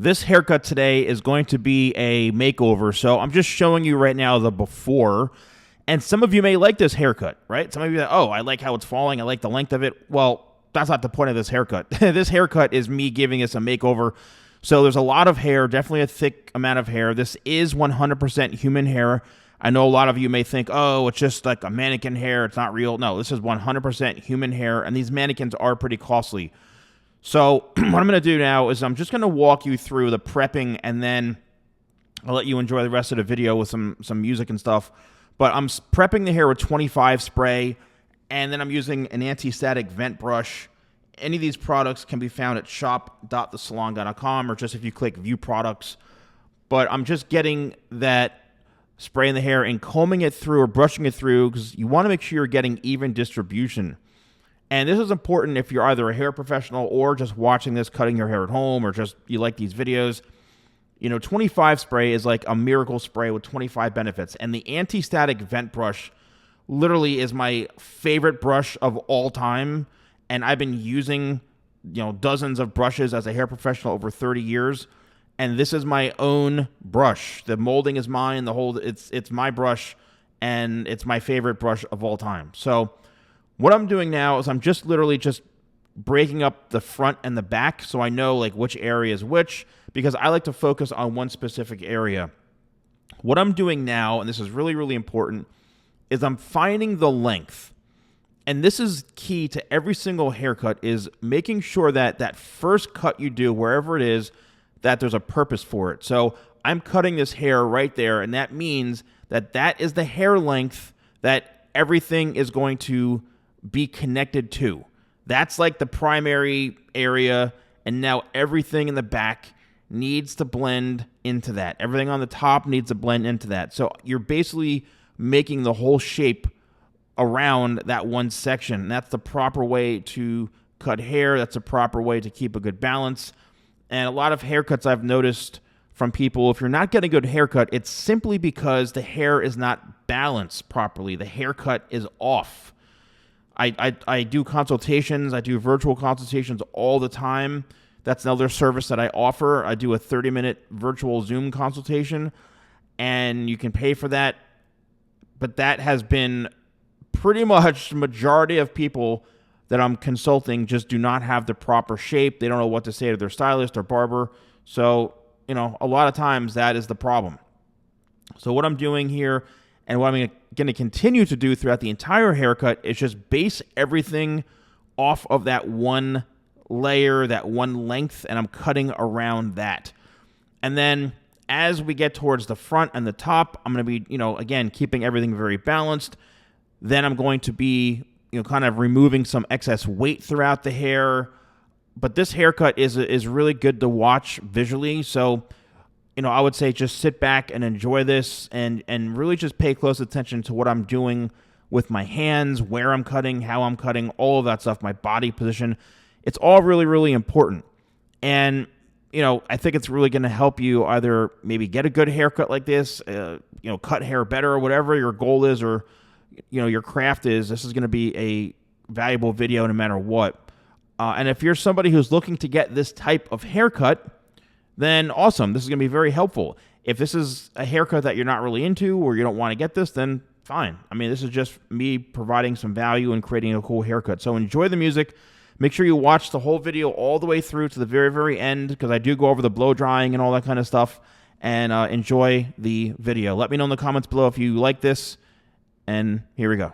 This haircut today is going to be a makeover, so I'm just showing you right now the before, and some of you may like this haircut, right? Some of you are like, oh, I like how it's falling, I like the length of it. Well, that's not the point of this haircut. This haircut is me giving this a makeover. So there's a lot of hair, definitely a thick amount of hair. This is 100% human hair. I know a lot of you may think, oh, it's just like a mannequin hair, it's not real. No, this is 100% human hair, and these mannequins are pretty costly. So what I'm going to do now is I'm just going to walk you through the prepping, and then I'll let you enjoy the rest of the video with some music and stuff. But I'm prepping the hair with 25 spray, and then I'm using an anti-static vent brush. Any of these products can be found at shop.thesalonguy.com, or just if you click view products. But I'm just getting that spray in the hair and combing it through or brushing it through, because you want to make sure you're getting even distribution. And this is important if you're either a hair professional or just watching this, cutting your hair at home, or just you like these videos. 25 spray is like a miracle spray with 25 benefits. And the anti-static vent brush literally is my favorite brush of all time. And I've been using, dozens of brushes as a hair professional over 30 years. And this is my own brush. The molding is mine. It's my brush, and it's my favorite brush of all time. So what I'm doing now is I'm just literally just breaking up the front and the back so I know like which area is which, because I like to focus on one specific area. What I'm doing now, and this is really, really important, is I'm finding the length. And this is key to every single haircut, is making sure that that first cut you do, wherever it is, that there's a purpose for it. So I'm cutting this hair right there, and that means that that is the hair length that everything is going to be connected to. That's like the primary area, and now everything in the back needs to blend into that. Everything on the top needs to blend into that. So you're basically making the whole shape around that one section. That's the proper way to cut hair. That's a proper way to keep a good balance. And a lot of haircuts I've noticed from people, if you're not getting a good haircut, it's simply because the hair is not balanced properly. The haircut is off. I do consultations. I do virtual consultations all the time. That's another service that I offer. I do a 30-minute virtual Zoom consultation, and you can pay for that. But that has been pretty much the majority of people that I'm consulting just do not have the proper shape. They don't know what to say to their stylist or barber. So, a lot of times that is the problem. So what I'm doing here, and what I'm going to continue to do throughout the entire haircut, is just base everything off of that one layer, that one length, and I'm cutting around that. And then as we get towards the front and the top, I'm going to be, again, keeping everything very balanced. Then I'm going to be, kind of removing some excess weight throughout the hair. But this haircut is really good to watch visually. So, I would say just sit back and enjoy this, and really just pay close attention to what I'm doing with my hands, where I'm cutting, how I'm cutting, all of that stuff, my body position. It's all really, really important. And, I think it's really going to help you either maybe get a good haircut like this, cut hair better, or whatever your goal is, or, your craft is. This is going to be a valuable video no matter what. And if you're somebody who's looking to get this type of haircut, then awesome. This is going to be very helpful. If this is a haircut that you're not really into, or you don't want to get this, then fine. I mean, this is just me providing some value and creating a cool haircut. So enjoy the music. Make sure you watch the whole video all the way through to the very, very end, because I do go over the blow drying and all that kind of stuff. And enjoy the video. Let me know in the comments below if you like this. And here we go.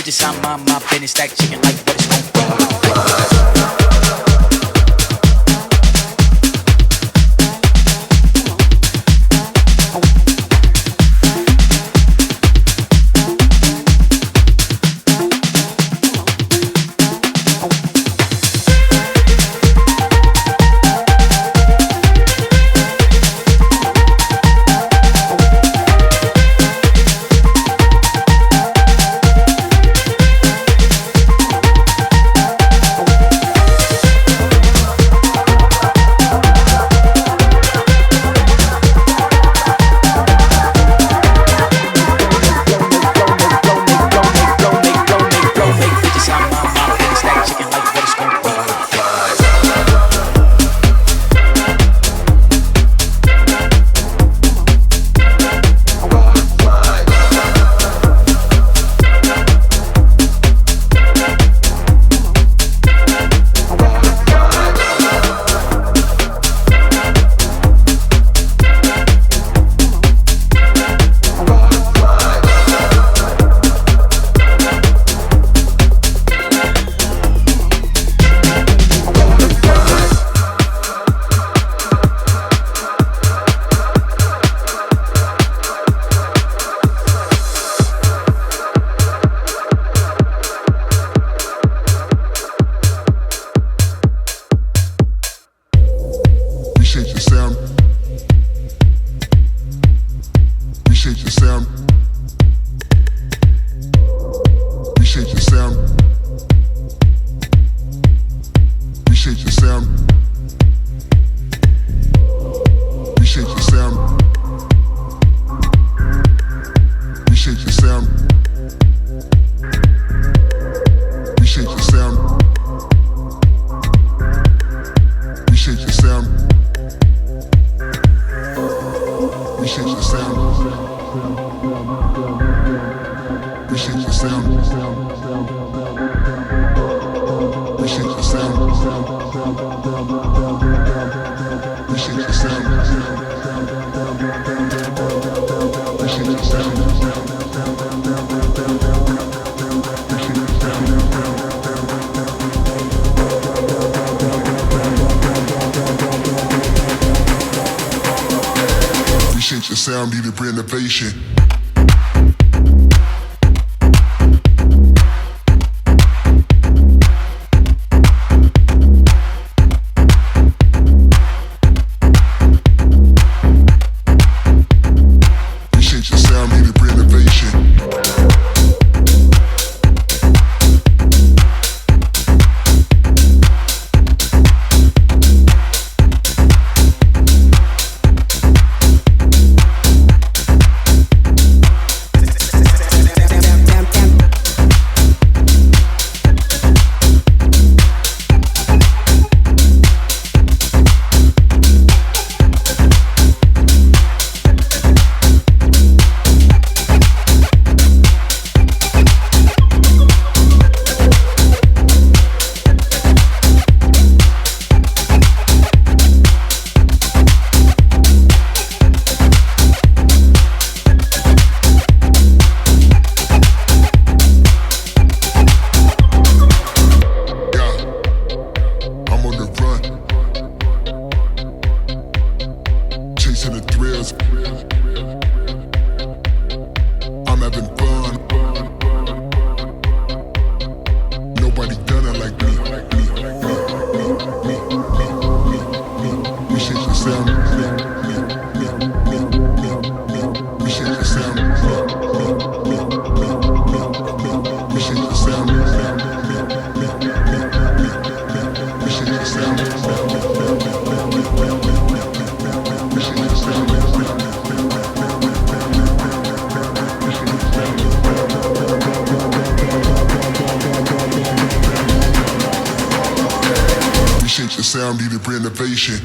bitches, I mind my business. Stack chicken like what it's gon' be. Sound needed renovation. Sound needed renovation.